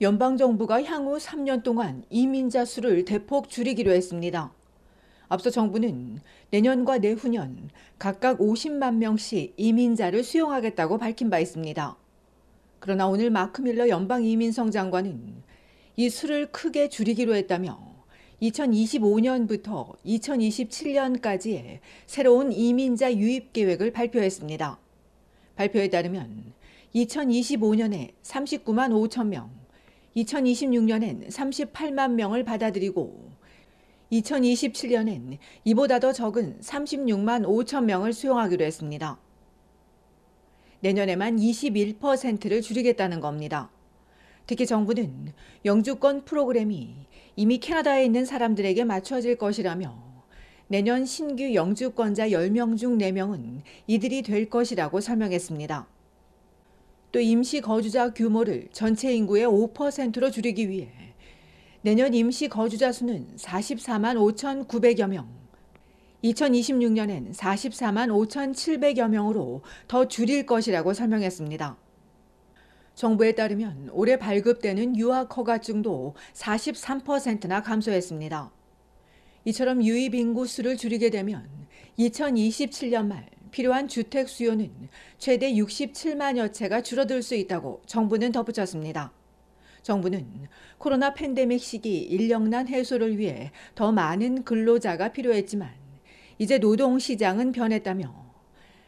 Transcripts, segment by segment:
연방정부가 향후 3년 동안 이민자 수를 대폭 줄이기로 했습니다. 앞서 정부는 내년과 내후년 각각 50만 명씩 이민자를 수용하겠다고 밝힌 바 있습니다. 그러나 오늘 마크 밀러 연방이민성 장관은 이 수를 크게 줄이기로 했다며 2025년부터 2027년까지의 새로운 이민자 유입 계획을 발표했습니다. 발표에 따르면 2025년에 39만 5천 명, 2026년엔 38만 명을 받아들이고 2027년엔 이보다 더 적은 36만 5천 명을 수용하기로 했습니다. 내년에만 21%를 줄이겠다는 겁니다. 특히 정부는 영주권 프로그램이 이미 캐나다에 있는 사람들에게 맞춰질 것이라며 내년 신규 영주권자 10명 중 4명은 이들이 될 것이라고 설명했습니다. 또 임시 거주자 규모를 전체 인구의 5%로 줄이기 위해 내년 임시 거주자 수는 44만 5,900여 명, 2026년엔 44만 5,700여 명으로 더 줄일 것이라고 설명했습니다. 정부에 따르면 올해 발급되는 유학 허가증도 43%나 감소했습니다. 이처럼 유입 인구 수를 줄이게 되면 2027년 말 필요한 주택 수요는 최대 67만여 채가 줄어들 수 있다고 정부는 덧붙였습니다. 정부는 코로나 팬데믹 시기 인력난 해소를 위해 더 많은 근로자가 필요했지만 이제 노동시장은 변했다며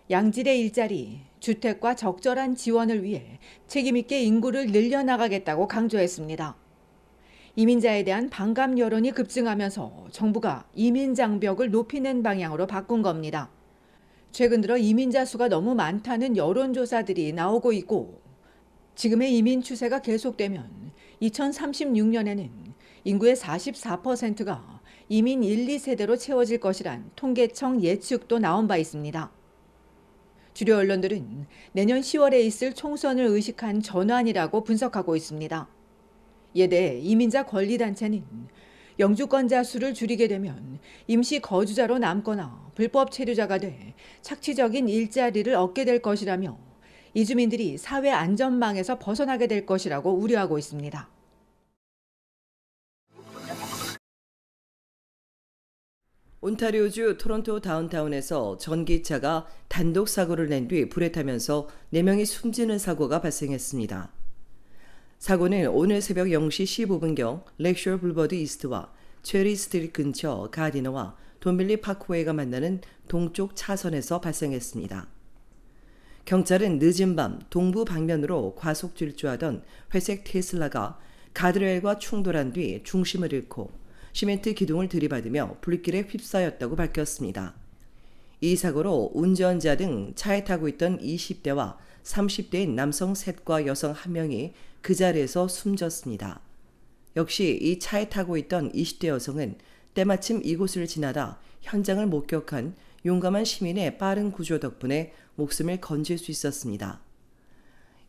양질의 일자리, 주택과 적절한 지원을 위해 책임있게 인구를 늘려나가겠다고 강조했습니다. 이민자에 대한 반감 여론이 급증하면서 정부가 이민 장벽을 높이는 방향으로 바꾼 겁니다. 최근 들어 이민자 수가 너무 많다는 여론조사들이 나오고 있고 지금의 이민 추세가 계속되면 2036년에는 인구의 44%가 이민 1, 2세대로 채워질 것이란 통계청 예측도 나온 바 있습니다. 주요 언론들은 내년 10월에 있을 총선을 의식한 전환이라고 분석하고 있습니다. 이에 대해 이민자 권리단체는 영주권자 수를 줄이게 되면 임시 거주자로 남거나 불법 체류자가 돼 착취적인 일자리를 얻게 될 것이라며 이주민들이 사회 안전망에서 벗어나게 될 것이라고 우려하고 있습니다. 온타리오주 토론토 다운타운에서 전기차가 단독 사고를 낸 뒤 불에 타면서 4명이 숨지는 사고가 발생했습니다. 사고는 오늘 새벽 0시 15분경 렉쇼 불버드 이스트와 체리 스트리트 근처 가디너와 돈빌리 파크웨이가 만나는 동쪽 차선에서 발생했습니다. 경찰은 늦은 밤 동부 방면으로 과속 질주하던 회색 테슬라가 가드레일과 충돌한 뒤 중심을 잃고 시멘트 기둥을 들이받으며 불길에 휩싸였다고 밝혔습니다. 이 사고로 운전자 등 차에 타고 있던 20대와 30대인 남성 셋과 여성 1명이 그 자리에서 숨졌습니다. 역시 이 차에 타고 있던 20대 여성은 때마침 이곳을 지나다 현장을 목격한 용감한 시민의 빠른 구조 덕분에 목숨을 건질 수 있었습니다.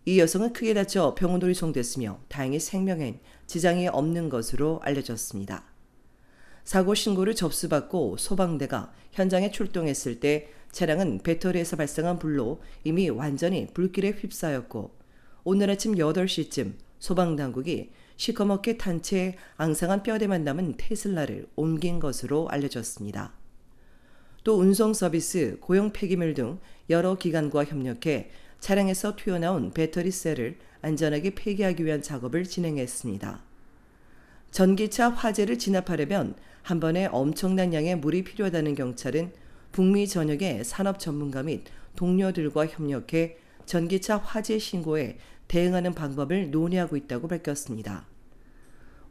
이 여성은 크게 다쳐 병원으로 이송됐으며 다행히 생명엔 지장이 없는 것으로 알려졌습니다. 사고 신고를 접수받고 소방대가 현장에 출동했을 때 차량은 배터리에서 발생한 불로 이미 완전히 불길에 휩싸였고 오늘 아침 8시쯤 소방당국이 시커멓게 탄 채 앙상한 뼈대만 남은 테슬라를 옮긴 것으로 알려졌습니다. 또 운송 서비스, 고용 폐기물 등 여러 기관과 협력해 차량에서 튀어나온 배터리 셀을 안전하게 폐기하기 위한 작업을 진행했습니다. 전기차 화재를 진압하려면 한 번에 엄청난 양의 물이 필요하다는 경찰은 북미 전역의 산업 전문가 및 동료들과 협력해 전기차 화재 신고에 대응하는 방법을 논의하고 있다고 밝혔습니다.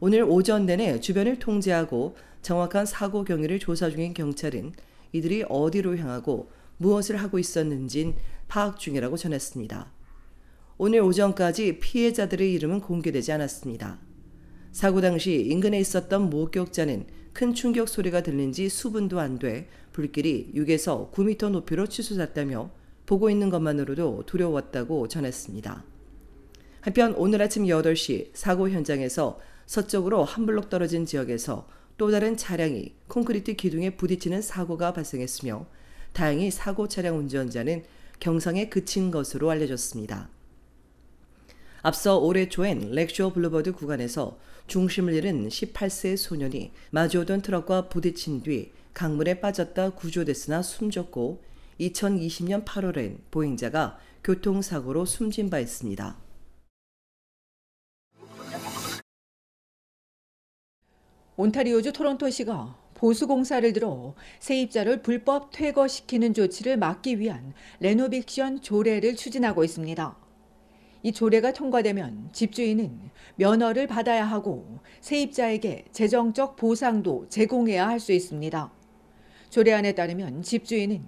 오늘 오전 내내 주변을 통제하고 정확한 사고 경위를 조사 중인 경찰은 이들이 어디로 향하고 무엇을 하고 있었는진 파악 중이라고 전했습니다. 오늘 오전까지 피해자들의 이름은 공개되지 않았습니다. 사고 당시 인근에 있었던 목격자는 큰 충격 소리가 들린 지 수분도 안 돼 불길이 6에서 9m 높이로 치솟았다며 보고 있는 것만으로도 두려웠다고 전했습니다. 한편 오늘 아침 8시 사고 현장에서 서쪽으로 한 블록 떨어진 지역에서 또 다른 차량이 콘크리트 기둥에 부딪히는 사고가 발생했으며 다행히 사고 차량 운전자는 경상에 그친 것으로 알려졌습니다. 앞서 올해 초엔 렉쇼 블루버드 구간에서 중심을 잃은 18세 소년이 마주오던 트럭과 부딪힌 뒤 강물에 빠졌다 구조됐으나 숨졌고 2020년 8월엔 보행자가 교통사고로 숨진 바 있습니다. 온타리오주 토론토시가 보수공사를 들어 세입자를 불법 퇴거시키는 조치를 막기 위한 레노빅션 조례를 추진하고 있습니다. 이 조례가 통과되면 집주인은 면허를 받아야 하고 세입자에게 재정적 보상도 제공해야 할 수 있습니다. 조례안에 따르면 집주인은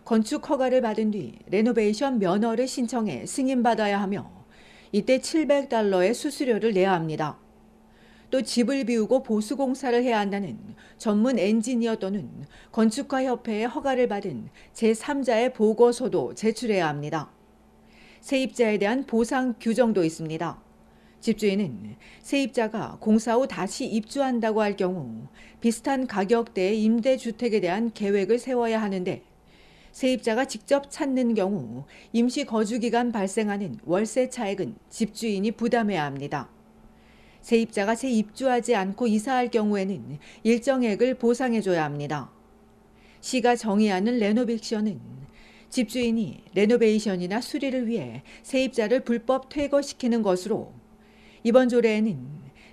건축 허가를 받은 뒤 레노베이션 면허를 신청해 승인받아야 하며 이때 $700의 수수료를 내야 합니다. 또 집을 비우고 보수공사를 해야 한다는 전문 엔지니어 또는 건축가협회의 허가를 받은 제3자의 보고서도 제출해야 합니다. 세입자에 대한 보상 규정도 있습니다. 집주인은 세입자가 공사 후 다시 입주한다고 할 경우 비슷한 가격대의 임대주택에 대한 계획을 세워야 하는데 세입자가 직접 찾는 경우 임시 거주기간 발생하는 월세 차액은 집주인이 부담해야 합니다. 세입자가 재입주하지 않고 이사할 경우에는 일정액을 보상해줘야 합니다. 시가 정의하는 레노빅션은 집주인이 레노베이션이나 수리를 위해 세입자를 불법 퇴거시키는 것으로 이번 조례에는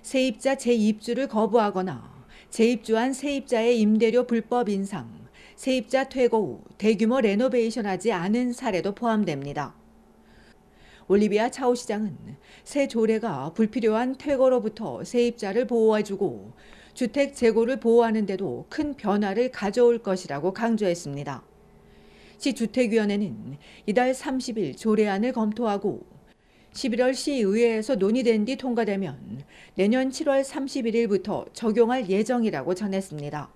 세입자 재입주를 거부하거나 재입주한 세입자의 임대료 불법 인상, 세입자 퇴거 후 대규모 레노베이션하지 않은 사례도 포함됩니다. 올리비아 차오 시장은 새 조례가 불필요한 퇴거로부터 세입자를 보호해주고 주택 재고를 보호하는 데도 큰 변화를 가져올 것이라고 강조했습니다. 시주택위원회는 이달 30일 조례안을 검토하고 11월 시의회에서 논의된 뒤 통과되면 내년 7월 31일부터 적용할 예정이라고 전했습니다.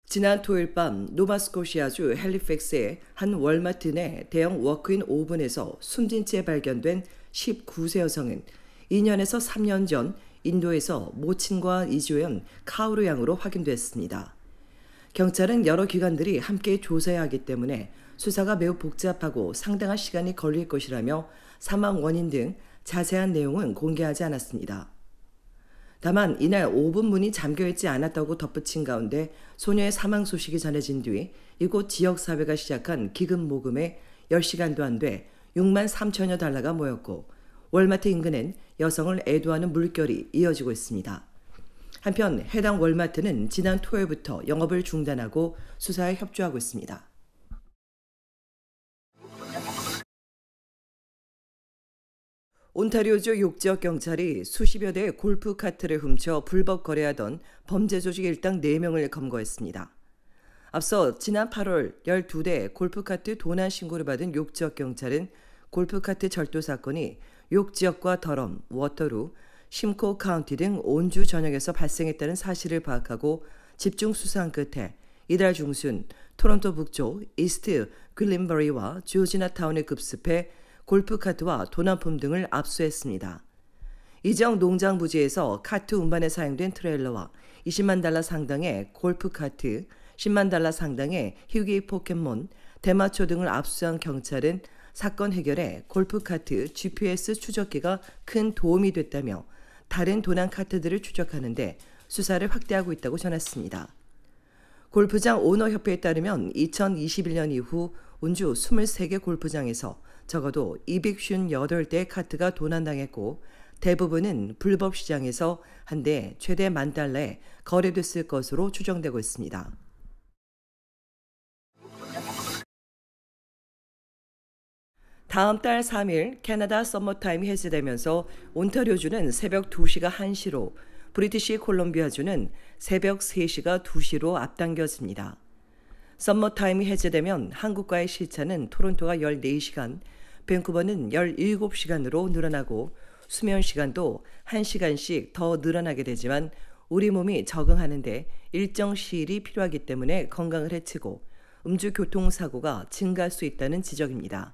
지난 토요일 밤 노바스코시아주 헬리팩스의 한 월마트 내 대형 워크인 오븐에서 숨진 채 발견된 19세 여성은 2년에서 3년 전 인도에서 모친과 이주한 카오루 양으로 확인됐습니다. 경찰은 여러 기관들이 함께 조사해야 하기 때문에 수사가 매우 복잡하고 상당한 시간이 걸릴 것이라며 사망 원인 등 자세한 내용은 공개하지 않았습니다. 다만 이날 오븐 문이 잠겨있지 않았다고 덧붙인 가운데 소녀의 사망 소식이 전해진 뒤 이곳 지역사회가 시작한 기금 모금에 10시간도 안 돼 6만 3천여 달러가 모였고 월마트 인근엔 여성을 애도하는 물결이 이어지고 있습니다. 한편 해당 월마트는 지난 토요일부터 영업을 중단하고 수사에 협조하고 있습니다. 온타리오주 욕지역 경찰이 수십여 대의 골프 카트를 훔쳐 불법 거래하던 범죄 조직 일당 4명을 검거했습니다. 앞서 지난 8월 12대 골프카트 도난 신고를 받은 욕지역 경찰은 골프카트 절도 사건이 욕지역과 더럼, 워터루, 심코 카운티 등 온주 전역에서 발생했다는 사실을 파악하고 집중 수사한 끝에 이달 중순 토론토 북쪽 이스트 글린버리와 조지나 타운에 급습해 골프카트와 도난품 등을 압수했습니다. 이정 농장 부지에서 카트 운반에 사용된 트레일러와 20만 달러 상당의 골프카트, 10만 달러 상당의 휴게 포켓몬, 대마초 등을 압수한 경찰은 사건 해결에 골프카트 GPS 추적기가 큰 도움이 됐다며 다른 도난 카트들을 추적하는 데 수사를 확대하고 있다고 전했습니다. 골프장 오너협회에 따르면 2021년 이후 온주 23개 골프장에서 적어도 258대의 카트가 도난당했고 대부분은 불법 시장에서 한 대 최대 $10,000에 거래됐을 것으로 추정되고 있습니다. 다음 달 3일 캐나다 서머타임이 해제되면서 온타리오주는 새벽 2시가 1시로 브리티시 콜롬비아주는 새벽 3시가 2시로 앞당겨집니다. 서머타임이 해제되면 한국과의 시차는 토론토가 14시간, 밴쿠버는 17시간으로 늘어나고 수면 시간도 1시간씩 더 늘어나게 되지만 우리 몸이 적응하는 데 일정 시일이 필요하기 때문에 건강을 해치고 음주 교통사고가 증가할 수 있다는 지적입니다.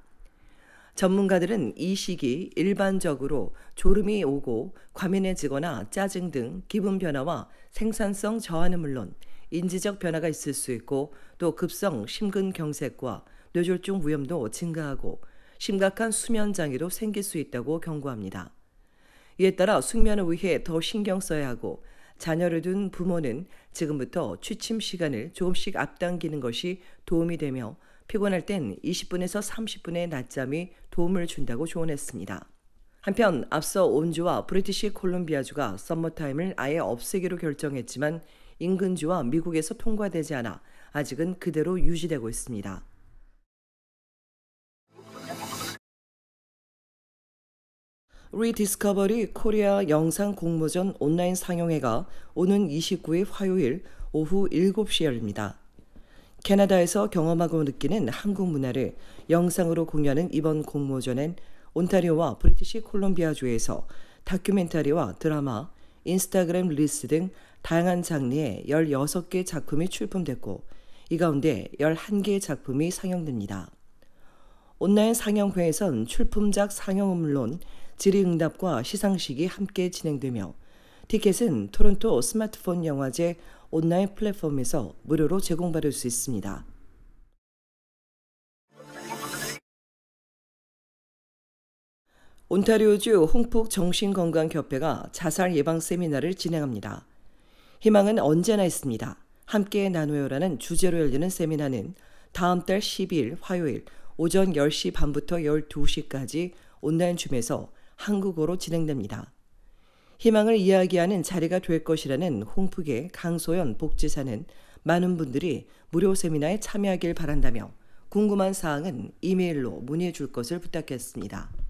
전문가들은 이 시기 일반적으로 졸음이 오고 과민해지거나 짜증 등 기분 변화와 생산성 저하는 물론 인지적 변화가 있을 수 있고 또 급성 심근경색과 뇌졸중 위험도 증가하고 심각한 수면 장애도 생길 수 있다고 경고합니다. 이에 따라 숙면을 위해 더 신경 써야 하고 자녀를 둔 부모는 지금부터 취침 시간을 조금씩 앞당기는 것이 도움이 되며 피곤할 땐 20분에서 30분의 낮잠이 도움을 준다고 조언했습니다. 한편 앞서 온주와 브리티시 콜룸비아주가 서머타임을 아예 없애기로 결정했지만 인근주와 미국에서 통과되지 않아 아직은 그대로 유지되고 있습니다. 리디스커버리 코리아 영상 공모전 온라인 상영회가 오는 29일 화요일 오후 7시 열립니다. 캐나다에서 경험하고 느끼는 한국 문화를 영상으로 공유하는 이번 공모전엔 온타리오와 브리티시 콜롬비아주에서 다큐멘터리와 드라마, 인스타그램 릴스 등 다양한 장르의 16개 작품이 출품됐고 이 가운데 11개의 작품이 상영됩니다. 온라인 상영회에선 출품작 상영은 물론 질의응답과 시상식이 함께 진행되며 티켓은 토론토 스마트폰 영화제 온라인 플랫폼에서 무료로 제공받을 수 있습니다. 온타리오주 홍폭 정신건강협회가 자살 예방 세미나를 진행합니다. 희망은 언제나 있습니다. 함께 나누어라는 주제로 열리는 세미나는 다음 달 12일 화요일 오전 10시 반부터 12시까지 온라인 줌에서 한국어로 진행됩니다. 희망을 이야기하는 자리가 될 것이라는 홍폭의 강소연 복지사는 많은 분들이 무료 세미나에 참여하길 바란다며 궁금한 사항은 이메일로 문의해 줄 것을 부탁했습니다.